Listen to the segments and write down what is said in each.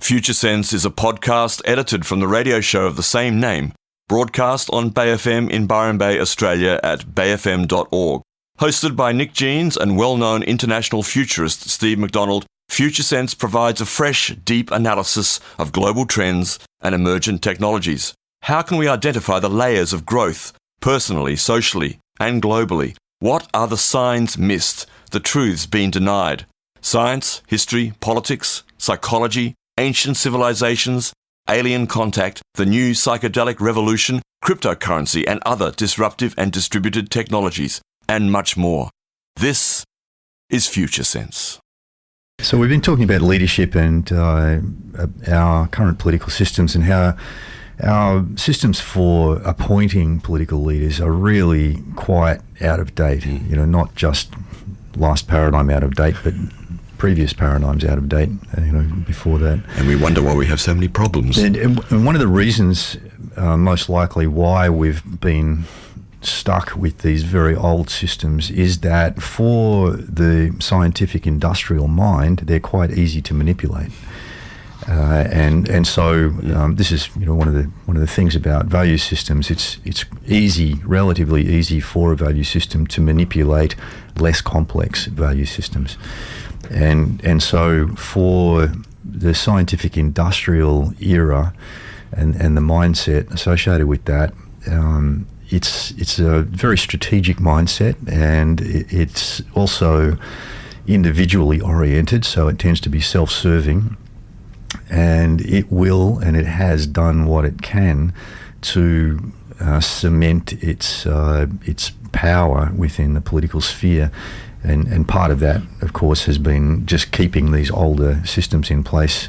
Future Sense is a podcast edited from the radio show of the same name, broadcast on Bay FM in Byron Bay, Australia at bayfm.org. Hosted by Nick Jeans and well-known international futurist Steve McDonald, Future Sense provides a fresh, deep analysis of global trends and emergent technologies. How can we identify the layers of growth, personally, socially, and globally? What are the signs missed, the truths being denied? Science, history, politics, psychology, ancient civilizations, alien contact, the new psychedelic revolution, cryptocurrency and other disruptive and distributed technologies, and much more. This is Future Sense. So we've been talking about leadership and our current political systems and how our systems for appointing political leaders are really quite out of date. You know, not just last paradigm out of date, but previous paradigms out of date, before that. And we wonder why we have so many problems. And one of the reasons, most likely, why we've been stuck with these very old systems is that for the scientific industrial mind, they're quite easy to manipulate. So this is one of the things about value systems. It's relatively easy for a value system to manipulate less complex value systems, and so for the scientific industrial era and the mindset associated with that, it's a very strategic mindset, and it's also individually oriented, so it tends to be self-serving. And it will, and it has done what it can to cement its power within the political sphere. And part of that, of course, has been just keeping these older systems in place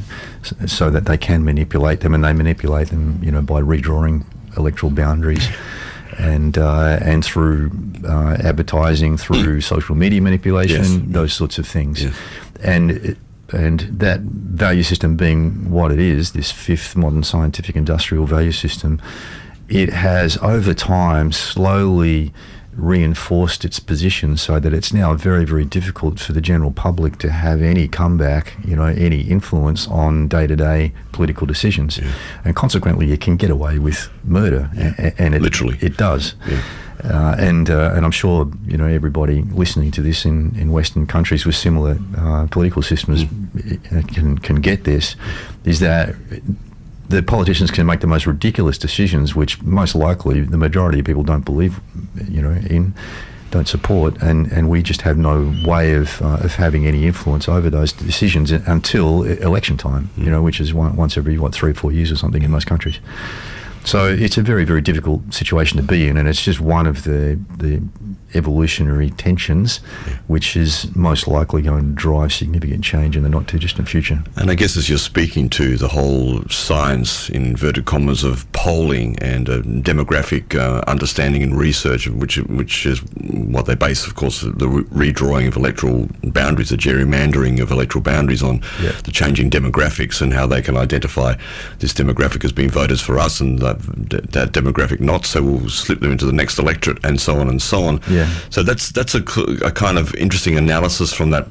so that they can manipulate them, and they manipulate them, by redrawing electoral boundaries and through advertising, through social media manipulation, those sorts of things. Yes. And that value system being what it is, this fifth modern scientific industrial value system, it has over time slowly reinforced its position so that it's now very, very difficult for the general public to have any comeback, any influence on day-to-day political decisions. Yeah. And consequently, you can get away with murder. Yeah. And it, literally, it does. Yeah. And I'm sure everybody listening to this in Western countries with similar political systems can get this, is that the politicians can make the most ridiculous decisions, which most likely the majority of people don't believe, don't support, and we just have no way of having any influence over those decisions until election time, which is once every 3 or 4 years or something in most countries. So it's a very, very difficult situation to be in, and it's just one of the evolutionary tensions which is most likely going to drive significant change in the not-too-distant future. And I guess as you're speaking to the whole science, in inverted commas, of polling and demographic understanding and research, which is what they base, of course, the redrawing of electoral boundaries, the gerrymandering of electoral boundaries on the changing demographics and how they can identify this demographic as being voters for us and that demographic not, so we'll slip them into the next electorate and so on and so on. Yeah. So that's a kind of interesting analysis from that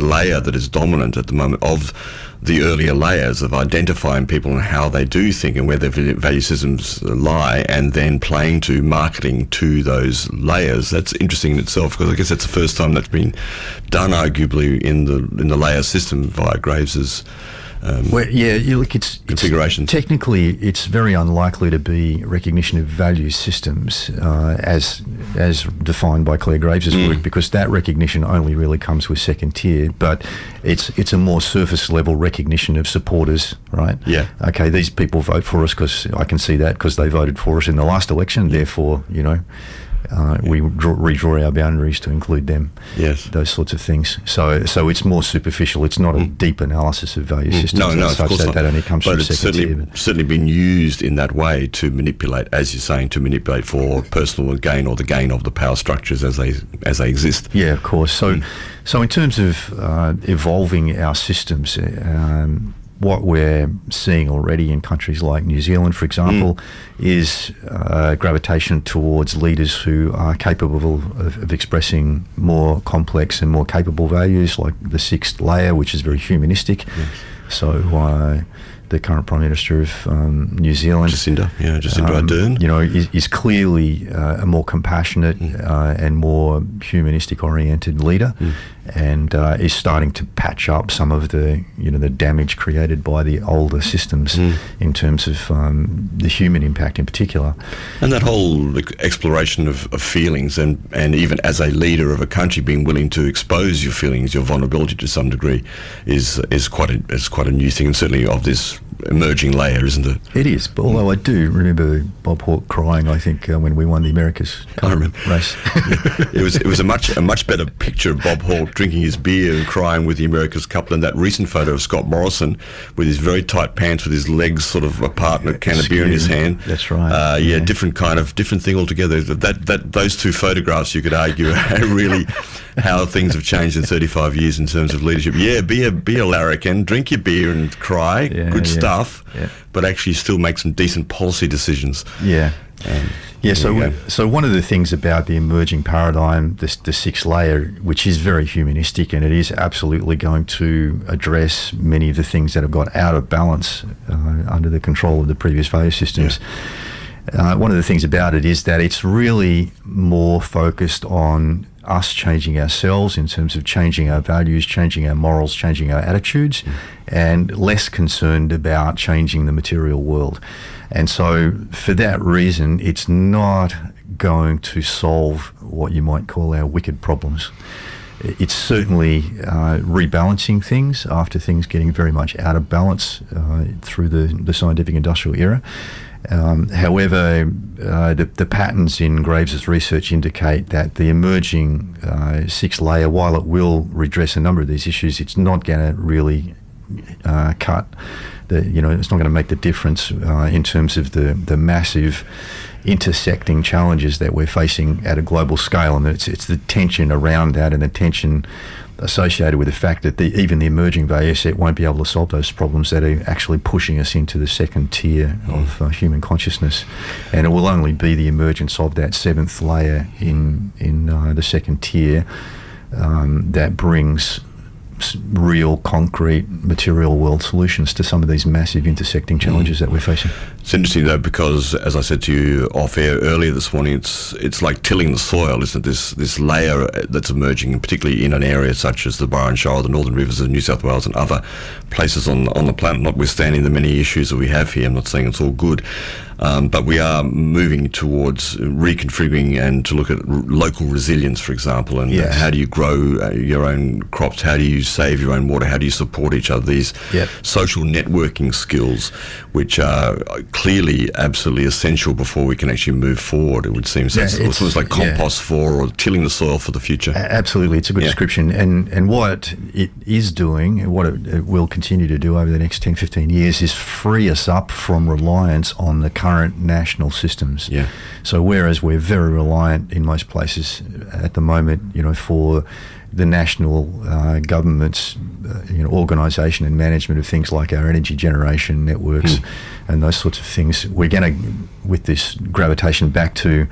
layer that is dominant at the moment of the earlier layers of identifying people and how they do think and where their value systems lie, and then playing to marketing to those layers. That's interesting in itself, because I guess that's the first time that's been done, arguably, in the layer system via Graves's configuration. Technically, it's very unlikely to be recognition of value systems as defined by Claire Graves's work, because that recognition only really comes with second tier. But it's a more surface level recognition of supporters, right? Yeah. Okay, these people vote for us because I can see that because they voted for us in the last election. Therefore, we redraw our boundaries to include them. Yes. Those sorts of things. So it's more superficial. It's not a deep analysis of value systems. No, of course not. That only comes from second tier. But it's certainly been used in that way to manipulate, as you're saying, for personal gain or the gain of the power structures as they exist. Yeah, of course. So in terms of evolving our systems, what we're seeing already in countries like New Zealand, for example, is gravitation towards leaders who are capable of expressing more complex and more capable values, like the sixth layer, which is very humanistic. Yes. So the current Prime Minister of New Zealand, Jacinda Ardern, is clearly a more compassionate and more humanistic-oriented leader, and is starting to patch up some of the damage created by the older systems in terms of the human impact in particular. And that whole exploration of feelings, and even as a leader of a country, being willing to expose your feelings, your vulnerability to some degree, is quite a new thing, and certainly of this emerging layer, isn't it? It is. But although I do remember Bob Hawke crying, I think, when we won the America's Cup race. It was a much better picture of Bob Hawke drinking his beer and crying with the America's Cup than that recent photo of Scott Morrison with his very tight pants, with his legs sort of apart and a can of beer in his hand. That's right. Different thing altogether. That those two photographs, you could argue, are really how things have changed in 35 years in terms of leadership. Yeah, be a larrikin, drink your beer and cry, good stuff, but actually still make some decent policy decisions. So one of the things about the emerging paradigm, the sixth layer, which is very humanistic, and it is absolutely going to address many of the things that have got out of balance under the control of the previous value systems. One of the things about it is that it's really more focused on us changing ourselves in terms of changing our values, changing our morals, changing our attitudes, and less concerned about changing the material world. And so for that reason, it's not going to solve what you might call our wicked problems. It's certainly rebalancing things after things getting very much out of balance through the scientific industrial era. However, the patterns in Graves's research indicate that the emerging sixth layer, while it will redress a number of these issues, it's not going to really it's not going to make the difference in terms of the massive intersecting challenges that we're facing at a global scale, and it's the tension around that and the tension associated with the fact that even the emerging value set won't be able to solve those problems that are actually pushing us into the second tier of human consciousness. And it will only be the emergence of that seventh layer in the second tier that brings real, concrete, material world solutions to some of these massive intersecting challenges that we're facing. It's interesting though, because as I said to you off air earlier this morning, it's like tilling the soil, isn't it? This layer that's emerging, particularly in an area such as the Byron Shire, the Northern Rivers of New South Wales and other places on the planet, notwithstanding the many issues that we have here. I'm not saying it's all good. But we are moving towards reconfiguring and to look at local resilience, for example, and how do you grow your own crops, how do you save your own water, how do you support each other, these social networking skills, which are clearly absolutely essential before we can actually move forward, it would seem. So it's almost like compost for, or tilling the soil for the future. Absolutely, it's a good description. And what it is doing, and what it will continue to do over the next 10, 15 years, is free us up from reliance on the current national systems. So whereas we're very reliant in most places at the moment, for the national government's organisation and management of things like our energy generation networks and those sorts of things, we're going to, with this gravitation back to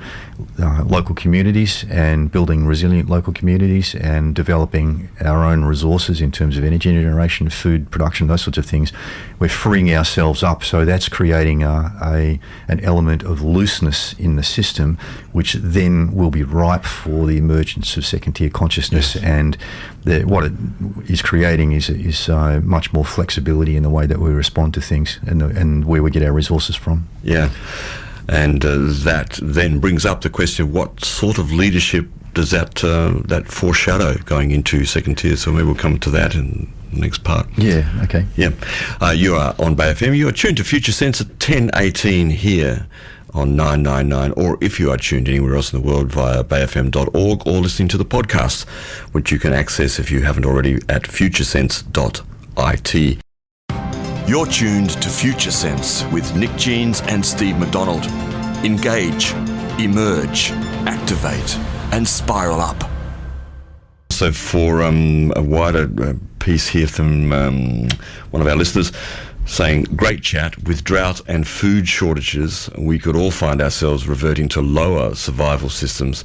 local communities and building resilient local communities and developing our own resources in terms of energy generation, food production, those sorts of things, we're freeing ourselves up. So that's creating an element of looseness in the system, which then will be ripe for the emergence of second-tier consciousness. And what it is creating is much more flexibility in the way that we respond to things and where we get our resources from. And that then brings up the question of what sort of leadership does that foreshadow going into second tier? So maybe we'll come to that in the next part. You are on Bay FM. You are tuned to Future Sense at 10:18 here on 999, or if you are tuned anywhere else in the world via bayfm.org, or listening to the podcast, which you can access if you haven't already at futuresense.it. You're tuned to Future Sense with Nick Jeans and Steve McDonald. Engage, emerge, activate, and spiral up. So for a wider piece here from one of our listeners, saying, great chat. With drought and food shortages, we could all find ourselves reverting to lower survival systems.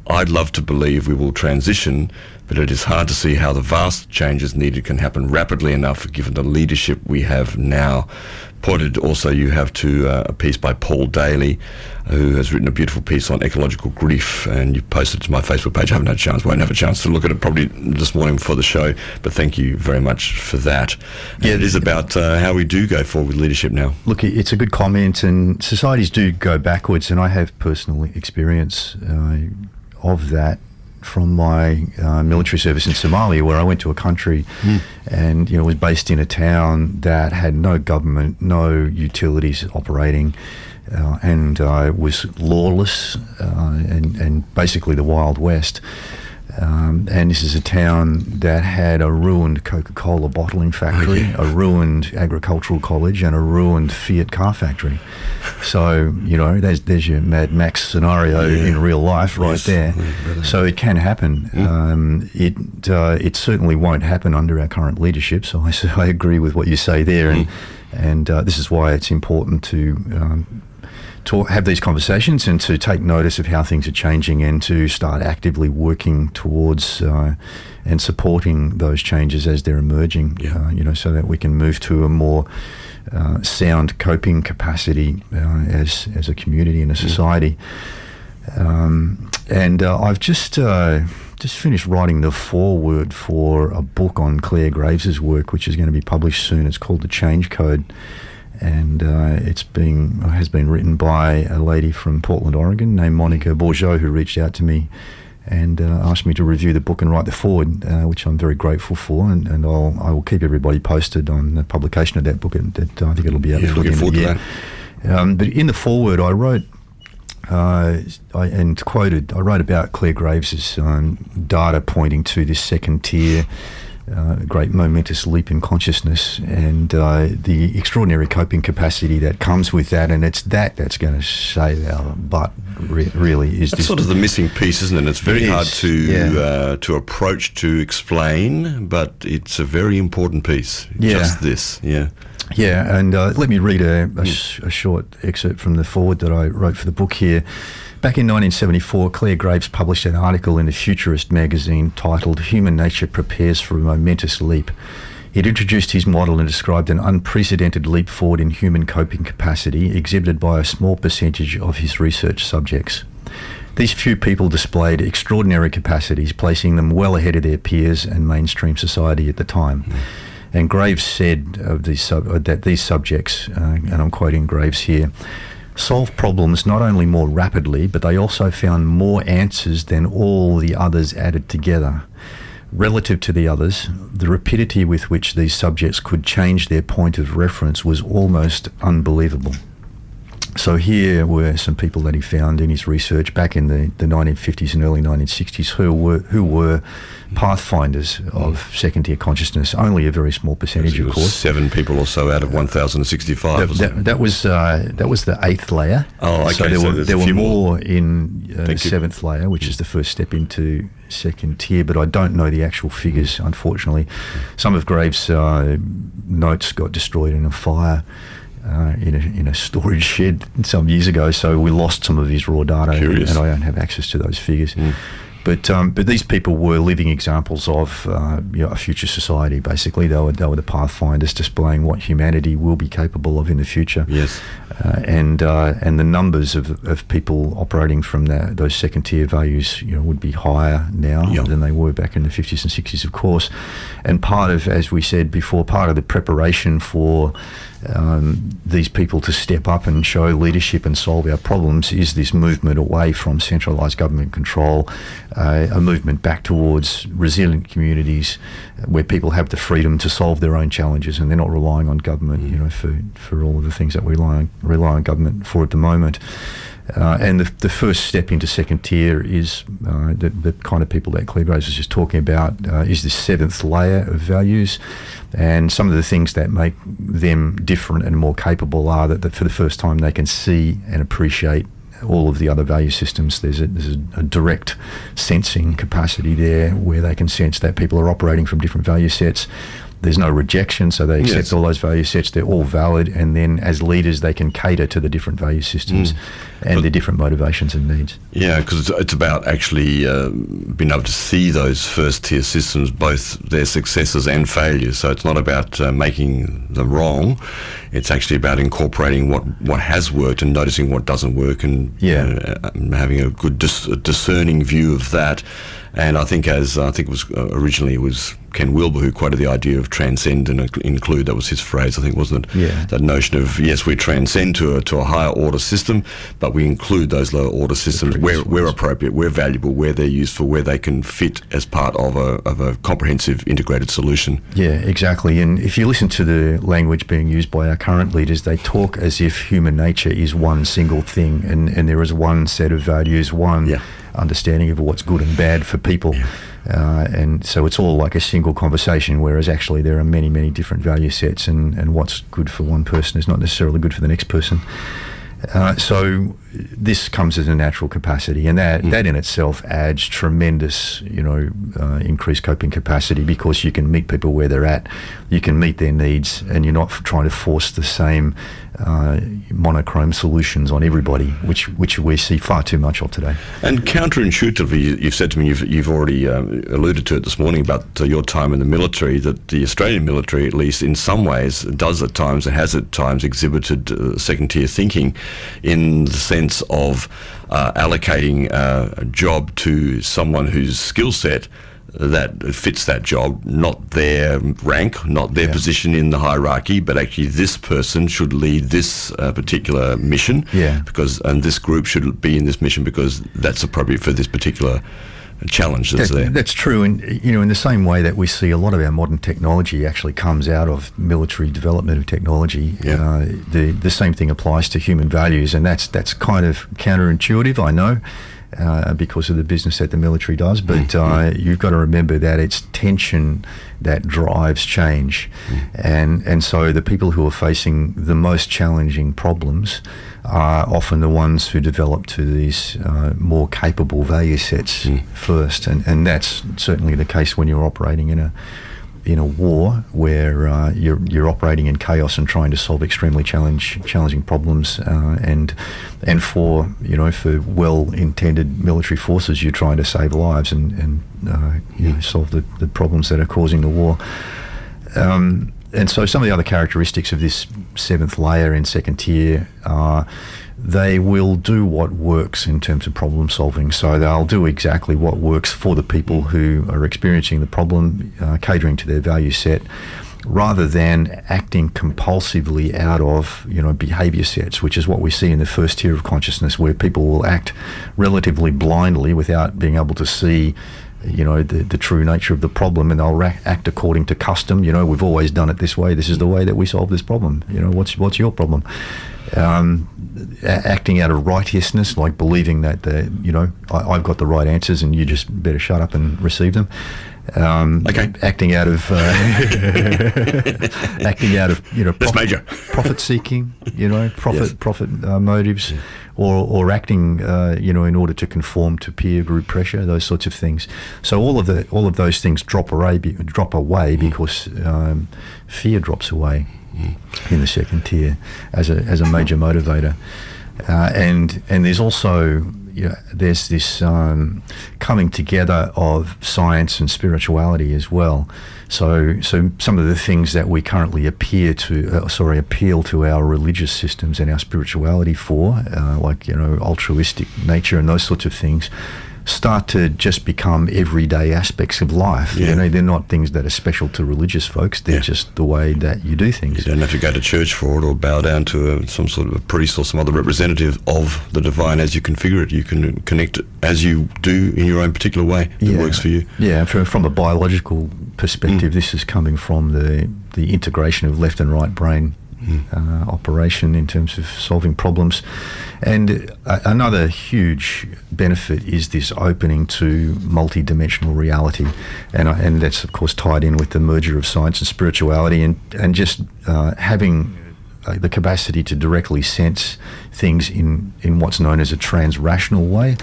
I'd love to believe we will transition, but it is hard to see how the vast changes needed can happen rapidly enough given the leadership we have now. Pointed also you have to a piece by Paul Daly, who has written a beautiful piece on ecological grief, and you posted it to my Facebook page. I haven't had a chance, won't have a chance to look at it probably this morning before the show, but thank you very much for that. Yeah, it is about how we do go forward with leadership now. Look, it's a good comment, and societies do go backwards, and I have personal experience of that from my military service in Somalia, where I went to a country and was based in a town that had no government, no utilities operating, and was lawless and basically the Wild West. And this is a town that had a ruined Coca-Cola bottling factory, a ruined agricultural college, and a ruined Fiat car factory. So, there's your Mad Max scenario in real life there. So it can happen. It certainly won't happen under our current leadership. So I agree with what you say there. And this is why it's important to have these conversations and to take notice of how things are changing and to start actively working towards and supporting those changes as they're emerging, so that we can move to a more sound coping capacity as a community and a society. And I've just finished writing the foreword for a book on Claire Graves's work, which is going to be published soon. It's called The Change Code. And has been written by a lady from Portland, Oregon, named Monica Bourgeot, who reached out to me and asked me to review the book and write the foreword, which I'm very grateful for. And I will keep everybody posted on the publication of that book. And I think it'll be out before the end of the year. But in the foreword, I wrote I wrote about Claire Graves's data pointing to this second tier. Great momentous leap in consciousness and the extraordinary coping capacity that comes with that, and it's that's going to save our butt. Really, is that's sort of the missing piece, isn't it? It's very hard to approach, to explain, but it's a very important piece. Just this, Yeah, and let me read a short excerpt from the foreword that I wrote for the book here. Back in 1974, Claire Graves published an article in the Futurist magazine titled "Human Nature Prepares for a Momentous Leap." It introduced his model and described an unprecedented leap forward in human coping capacity exhibited by a small percentage of his research subjects. These few people displayed extraordinary capacities, placing them well ahead of their peers and mainstream society at the time. And Graves said of that these subjects, and I'm quoting Graves here, solved problems not only more rapidly, but they also found more answers than all the others added together. Relative to the others, the rapidity with which these subjects could change their point of reference was almost unbelievable. So here were some people that he found in his research back in the 1950s and early 1960s who were pathfinders of second-tier consciousness. Only a very small percentage, of course. 7 people or so out of 1,065. That was the 8th layer. Oh, okay. So there were more in the 7th layer, which is the first step into second tier, but I don't know the actual figures, unfortunately. Some of Graves' notes got destroyed in a fire. In a storage shed some years ago, so we lost some of his raw data, and I don't have access to those figures. But these people were living examples of a future society. Basically, they were the pathfinders, displaying what humanity will be capable of in the future. Yes, and the numbers of people operating from those second tier values, would be higher now than they were back in the 50s and 60s, of course. And part of, as we said before, part of the preparation for these people to step up and show leadership and solve our problems is this movement away from centralised government control, a movement back towards resilient communities where people have the freedom to solve their own challenges and they're not relying on government, for all of the things that we rely on government for at the moment. And the first step into second tier is the kind of people that Claire Graves was just talking about, is this 7th layer of values. And some of the things that make them different and more capable are that for the first time they can see and appreciate all of the other value systems. There's a direct sensing capacity there where they can sense that people are operating from different value sets. there's no rejection, so they accept Yes. all those value sets. They're all valid, and then as leaders, they can cater to the different value systems and their different motivations and needs. Yeah, because it's about actually being able to see those first-tier systems, both their successes and failures. So it's not about making them wrong. It's actually about incorporating what has worked and noticing what doesn't work, and having a good discerning view of that. And I think, as I think it was originally, it was Ken Wilber who quoted the idea of transcend and include. That was his phrase, I think, wasn't it? Yeah. That notion of, yes, we transcend to a higher order system, but we include those lower order systems where appropriate, where valuable, where they're useful, where they can fit as part of a comprehensive integrated solution. Yeah, exactly. And if you listen to the language being used by our current leaders, they talk as if human nature is one single thing, and there is one set of values, one understanding of what's good and bad for people. And so it's all like a single conversation, whereas actually there are many, many different value sets, and what's good for one person is not necessarily good for the next person. So this comes as a natural capacity, and that in itself adds tremendous, increased coping capacity, because you can meet people where they're at, you can meet their needs, and you're not trying to force the same monochrome solutions on everybody, which we see far too much of today. And counterintuitively, you've said to me, you've already alluded to it this morning about your time in the military, that the Australian military, at least in some ways, does at times and has at times exhibited second-tier thinking, in the sense of allocating a job to someone whose skill set that fits that job, not their rank, not their position in the hierarchy, but actually this person should lead this particular mission, and this group should be in this mission because that's appropriate for this particular challenge that's there. That's true, and in the same way that we see a lot of our modern technology actually comes out of military development of technology, the same thing applies to human values, and that's kind of counterintuitive, I know, because of the business that the military does, but you've got to remember that it's tension that drives change, and so the people who are facing the most challenging problems are often the ones who develop to these more capable value sets first, and that's certainly the case when you're operating in a war where you're operating in chaos and trying to solve extremely challenging problems, and for well-intended military forces, you're trying to save lives and solve the problems that are causing the war. And so some of the other characteristics of this seventh layer in second tier are they will do what works in terms of problem solving. So they'll do exactly what works for the people who are experiencing the problem, catering to their value set, rather than acting compulsively out of behaviour sets, which is what we see in the first tier of consciousness, where people will act relatively blindly without being able to see the true nature of the problem, and they'll act according to custom. We've always done it this way. This is the way that we solve this problem. What's your problem? Acting out of righteousness, like believing that I've got the right answers and you just better shut up and receive them. Acting out of profit seeking, profit motives, or acting in order to conform to peer group pressure, those sorts of things. So all of those things drop away because fear drops away in the second tier as a major motivator, and there's also there's this coming together of science and spirituality as well. So some of the things that we currently appeal to our religious systems and our spirituality for, like altruistic nature and those sorts of things, start to just become everyday aspects of life. They're not things that are special to religious folks. They're just the way that you do things. You don't have to go to church for it or bow down to some sort of a priest or some other representative of the divine as you configure it. You can connect it as you do in your own particular way that works for you. Yeah, from a biological perspective, this is coming from the integration of left and right brain operation in terms of solving problems. And another huge benefit is this opening to multi-dimensional reality, and that's of course tied in with the merger of science and spirituality, and just having the capacity to directly sense things in what's known as a trans-rational way.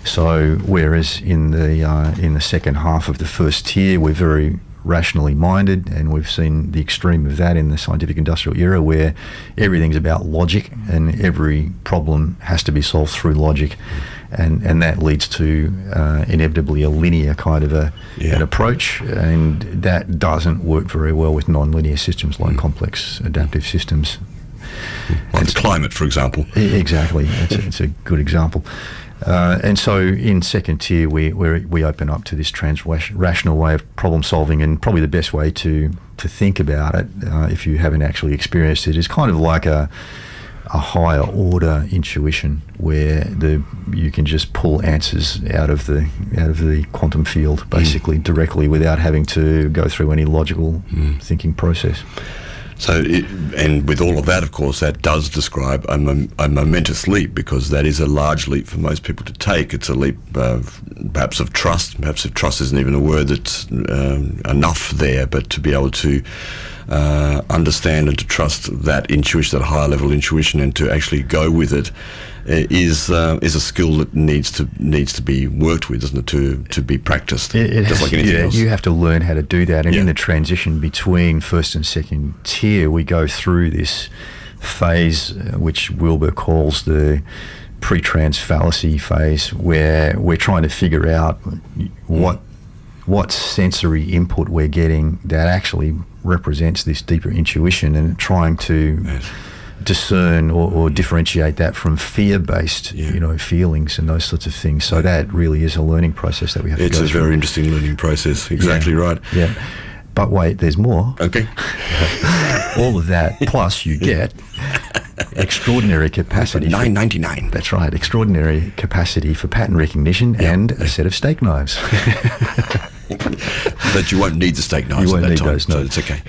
So whereas in the second half of the first tier we're very rationally minded, and we've seen the extreme of that in the scientific industrial era, where everything's about logic and every problem has to be solved through logic, and that leads to inevitably a linear kind of an approach, and that doesn't work very well with non-linear systems like complex adaptive systems. Like the climate, for example. Exactly, it's a good example. And so in second tier, we open up to this rational way of problem solving, and probably the best way to think about it, if you haven't actually experienced it, is kind of like a higher order intuition, where you can just pull answers out of the quantum field, basically directly, without having to go through any logical thinking process. So, and with all of that, of course, that does describe a momentous leap, because that is a large leap for most people to take. It's a leap, perhaps of trust. Perhaps if trust isn't even a word that's enough there, but to be able to understand and to trust that intuition, that higher level intuition, and to actually go with it, is a skill that needs to be worked with, doesn't it? To be practiced, just like anything else. You have to learn how to do that, and in the transition between first and second tier, we go through this phase which Wilbur calls the pre-trans fallacy phase, where we're trying to figure out what sensory input we're getting that actually represents this deeper intuition, and trying to discern or differentiate that from fear-based feelings and those sorts of things. So that really is a learning process that we have to go through. It's a very interesting learning process. Exactly right. Yeah. But wait, there's more. Okay. All of that, plus you get extraordinary capacity. $9.99. That's right. Extraordinary capacity for pattern recognition and a set of steak knives. But you won't need the steak knives at that time, so it's okay.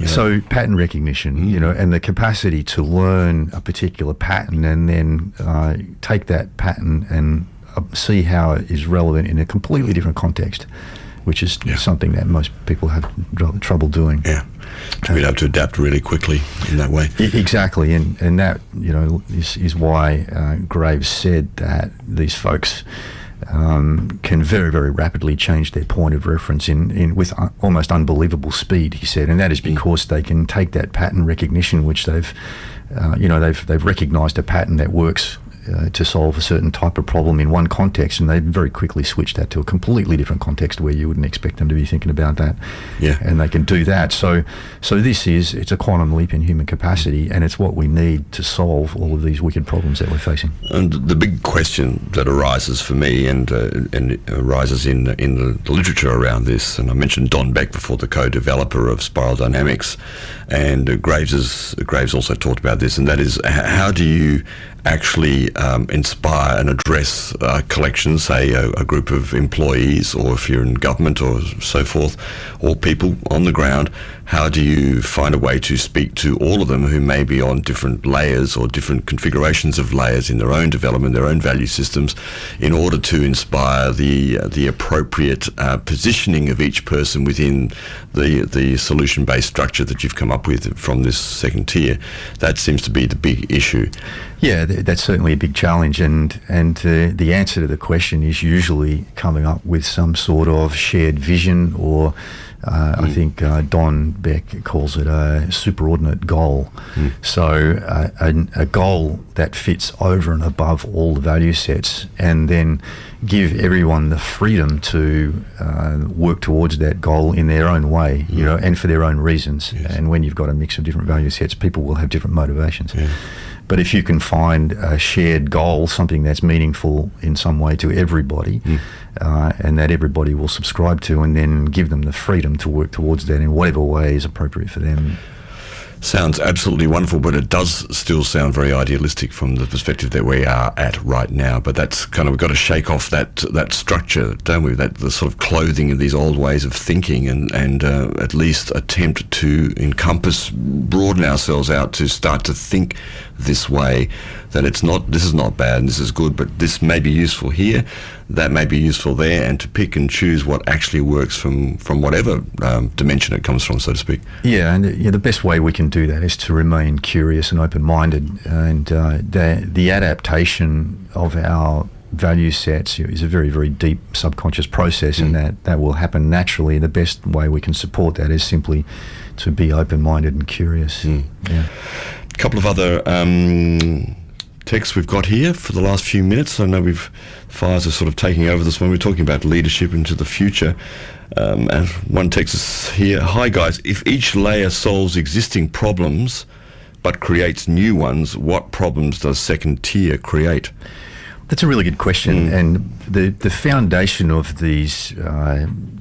So pattern recognition, and the capacity to learn a particular pattern, and then take that pattern and see how it is relevant in a completely different context, which is something that most people have trouble doing. Yeah, to be able to adapt really quickly in that way. Exactly, and that is why Graves said that these folks can very, very rapidly change their point of reference in with almost unbelievable speed, he said, and that is because they can take that pattern recognition, which they've recognised a pattern that works to solve a certain type of problem in one context, and they very quickly switch that to a completely different context where you wouldn't expect them to be thinking about that. Yeah, and they can do that. So it's a quantum leap in human capacity, and it's what we need to solve all of these wicked problems that we're facing. And the big question that arises for me, and arises in the literature around this, and I mentioned Don Beck before, the co-developer of spiral dynamics, and Graves also talked about this, and that is, how do you actually inspire and address collections, say a group of employees, or if you're in government or so forth, or people on the ground, how do you find a way to speak to all of them who may be on different layers or different configurations of layers in their own development, their own value systems, in order to inspire the appropriate positioning of each person within the solution-based structure that you've come up with from this second tier? That seems to be the big issue. Yeah, that's certainly a big challenge, and the answer to the question is usually coming up with some sort of shared vision, or I think Don Beck calls it a superordinate goal. So a goal that fits over and above all the value sets, and then give everyone the freedom to work towards that goal in their own way, and for their own reasons. Yes. And when you've got a mix of different value sets, people will have different motivations. Yeah. But if you can find a shared goal, something that's meaningful in some way to everybody, and that everybody will subscribe to, and then give them the freedom to work towards that in whatever way is appropriate for them. Sounds absolutely wonderful, but it does still sound very idealistic from the perspective that we are at right now. But that's kind of, we've got to shake off that structure, don't we? That the sort of clothing of these old ways of thinking, and at least attempt to broaden ourselves out to start to think this way, that this is not bad and this is good, but this may be useful here, that may be useful there, and to pick and choose what actually works from whatever dimension it comes from, so to speak. Yeah, and the best way we can do that is to remain curious and open-minded, and the adaptation of our value sets is a very, very deep subconscious process, and that will happen naturally. The best way we can support that is simply to be open-minded and curious. A couple of other texts we've got here for the last few minutes. I know fires are sort of taking over this one. We're talking about leadership into the future. And one text is here: hi guys, if each layer solves existing problems but creates new ones, what problems does second tier create? That's a really good question, and the foundation of these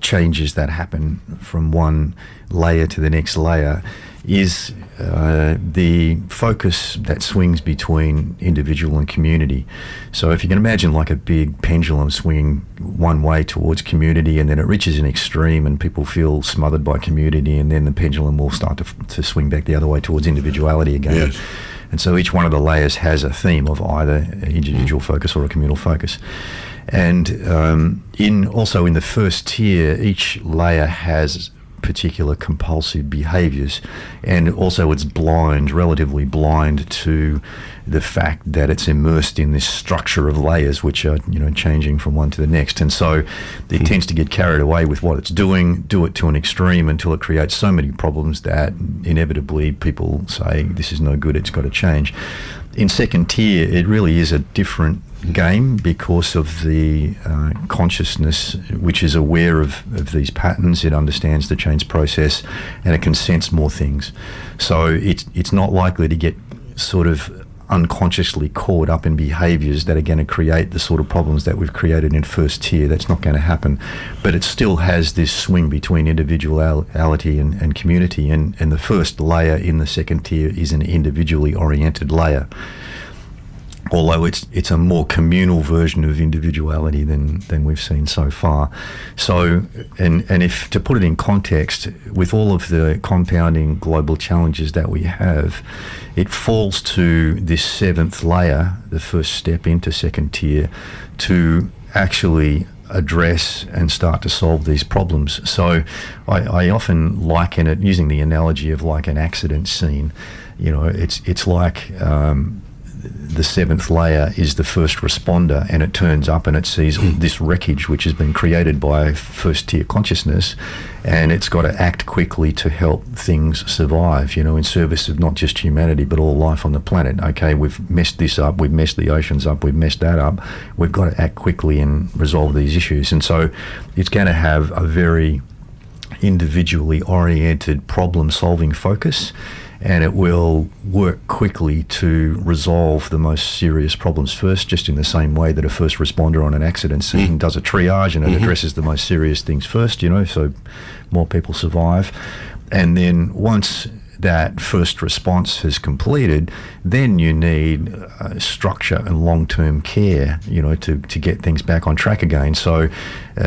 changes that happen from one layer to the next layer is the focus that swings between individual and community. So if you can imagine like a big pendulum swinging one way towards community, and then it reaches an extreme and people feel smothered by community, and then the pendulum will start to swing back the other way towards individuality again. Yes. And so each one of the layers has a theme of either an individual focus or a communal focus. And also in the first tier, each layer has particular compulsive behaviours, and also it's relatively blind to the fact that it's immersed in this structure of layers which are changing from one to the next, and so it tends to get carried away with what it's doing, do it to an extreme until it creates so many problems that inevitably people say this is no good, it's got to change. In second tier, it really is a different game because of the consciousness which is aware of these patterns. It understands the change process, and it can sense more things. So it's not likely to get sort of unconsciously caught up in behaviours that are going to create the sort of problems that we've created in first tier. That's not going to happen. But it still has this swing between individuality and community, and the first layer in the second tier is an individually oriented layer, although it's a more communal version of individuality than we've seen so far. So, and if to put it in context, with all of the compounding global challenges that we have, it falls to this seventh layer, the first step into second tier, to actually address and start to solve these problems. So I often liken it, using the analogy of like an accident scene. It's like the seventh layer is the first responder, and it turns up and it sees this wreckage which has been created by first tier consciousness, and it's got to act quickly to help things survive, in service of not just humanity but all life on the planet. Okay, we've messed this up, we've messed the oceans up, we've messed that up, we've got to act quickly and resolve these issues. And so it's going to have a very individually oriented problem solving focus, and it will work quickly to resolve the most serious problems first, just in the same way that a first responder on an accident scene does a triage, and it addresses the most serious things first, so more people survive. And then once that first response has completed, then you need structure and long-term care, to get things back on track again. So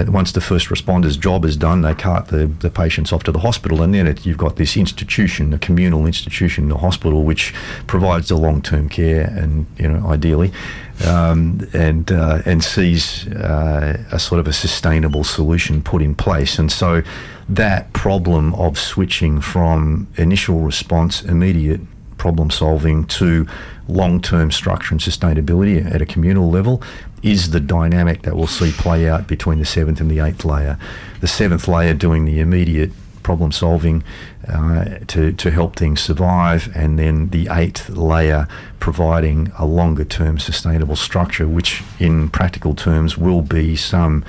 once the first responder's job is done, they cart the patients off to the hospital, and then you've got this institution, a communal institution, a hospital, which provides the long-term care and, ideally, and sees a sort of a sustainable solution put in place. And so that problem of switching from initial response, immediate problem solving, to long-term structure and sustainability at a communal level is the dynamic that we'll see play out between the seventh and the eighth layer. The seventh layer doing the immediate problem solving to help things survive, and then the eighth layer providing a longer term sustainable structure, which in practical terms will be some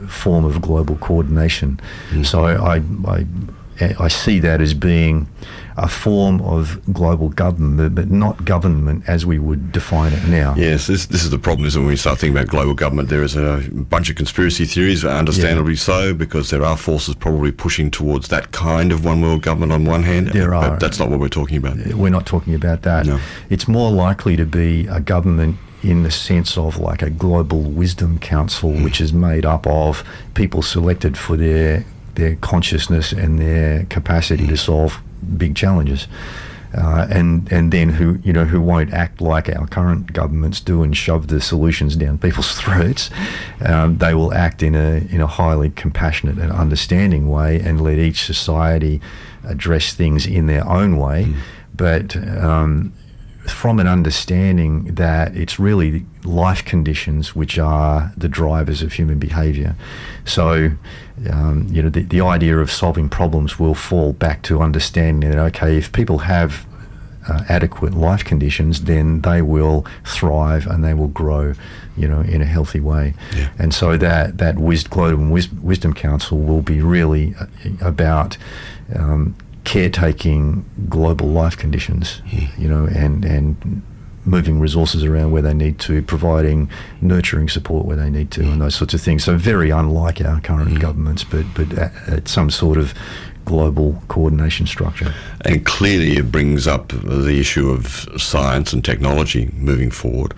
form of global coordination. So I see that as being a form of global government, but not government as we would define it now. Yes, this is the problem, isn't it? When we start thinking about global government, there is a bunch of conspiracy theories, understandably so, because there are forces probably pushing towards that kind of one world government on one hand. There are. But that's not what we're talking about. We're not talking about that. No. It's more likely to be a government in the sense of like a global wisdom council, which is made up of people selected for their consciousness and their capacity to solve big challenges, and then who won't act like our current governments do and shove the solutions down people's throats. They will act in a highly compassionate and understanding way, and let each society address things in their own way. But from an understanding that it's really life conditions which are the drivers of human behaviour. So, the idea of solving problems will fall back to understanding that, okay, if people have adequate life conditions, then they will thrive and they will grow, in a healthy way. Yeah. And so that Global Wisdom Council will be really about caretaking global life conditions, and moving resources around where they need to, providing nurturing support where they need to, and those sorts of things. So very unlike our current governments, but at some sort of global coordination structure. And clearly it brings up the issue of science and technology moving forward,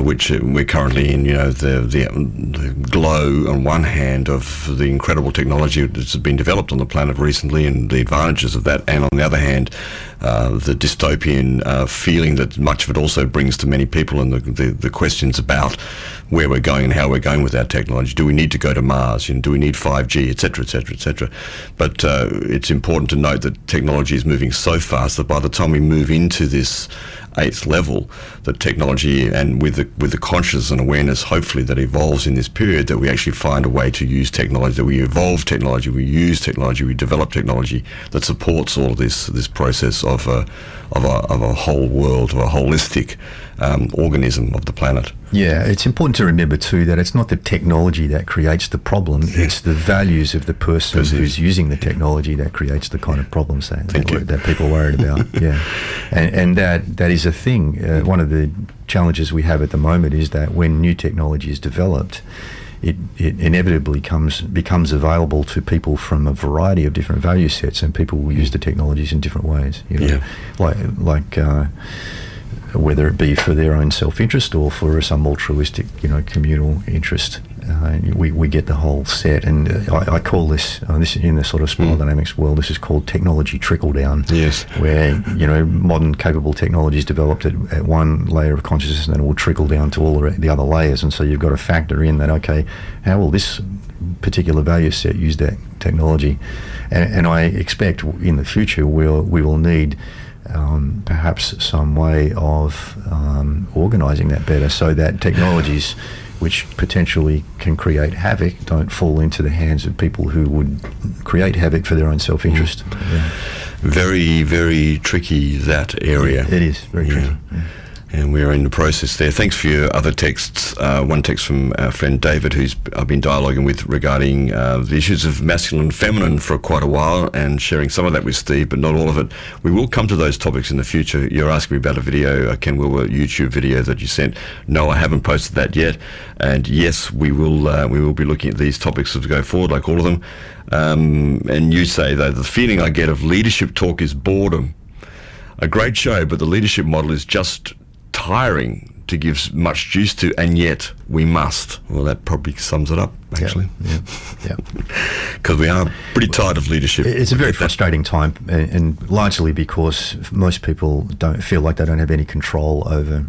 which we're currently in, the glow on one hand of the incredible technology that's been developed on the planet recently and the advantages of that, and on the other hand, the dystopian feeling that much of it also brings to many people, and the questions about where we're going and how we're going with our technology. Do we need to go to Mars? Do we need 5G, etc., etc., etc.? But it's important to note that technology is moving so fast that by the time we move into this 8th level, that technology, and with the consciousness and awareness, hopefully, that evolves in this period, that we actually find a way to use technology, that we evolve technology, we use technology, we develop technology that supports all of this process of a whole world, or a holistic organism of the planet. Yeah, it's important to remember too that it's not the technology that creates the problem, it's the values of the person who's using the technology that creates the kind of problems that people are worried about. Yeah, and that is a thing. One of the challenges we have at the moment is that when new technology is developed, it inevitably becomes available to people from a variety of different value sets, and people will use the technologies in different ways. Like whether it be for their own self-interest or for some altruistic, communal interest. We get the whole set, and I call this in the sort of spiral dynamics world, this is called technology trickle down. Yes. Where modern capable technology is developed at one layer of consciousness, and then it will trickle down to all the other layers. And so you've got to factor in that, okay, how will this particular value set use that technology? And I expect in the future we will need perhaps some way of organising that better, so that technologies which potentially can create havoc don't fall into the hands of people who would create havoc for their own self-interest. Yeah. Very, very tricky, that area. It is very tricky. Yeah. And we're in the process there. Thanks for your other texts. One text from our friend David, who's I've been dialoguing with regarding the issues of masculine and feminine for quite a while, and sharing some of that with Steve, but not all of it. We will come to those topics in the future. You're asking me about a video, a Ken Wilber YouTube video that you sent. No, I haven't posted that yet. And yes, we will be looking at these topics as we go forward, like all of them. And you say, though, the feeling I get of leadership talk is boredom. A great show, but the leadership model is just tiring to give much juice to, and yet we must. Well, that probably sums it up, actually. Yeah. Because we are pretty tired of leadership. It's a very frustrating time, and largely because most people don't feel like they don't have any control over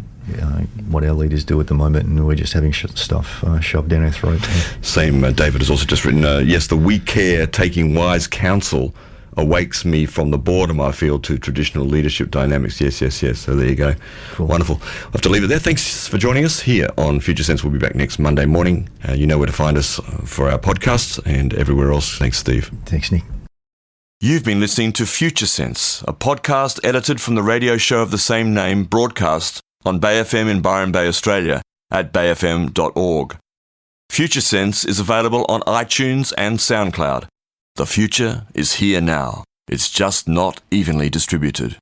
what our leaders do at the moment, and we're just having stuff shoved down our throat. Same, David has also just written, yes, the we care, taking wise counsel awakes me from the boredom I feel to traditional leadership dynamics. Yes. So there you go. Cool. Wonderful. I'll have to leave it there. Thanks for joining us here on Future Sense. We'll be back next Monday morning. You know where to find us for our podcasts and everywhere else. Thanks, Steve. Thanks, Nick. You've been listening to Future Sense, a podcast edited from the radio show of the same name, broadcast on Bay FM in Byron Bay, Australia, at bayfm.org. Future Sense is available on iTunes and SoundCloud. The future is here now. It's just not evenly distributed.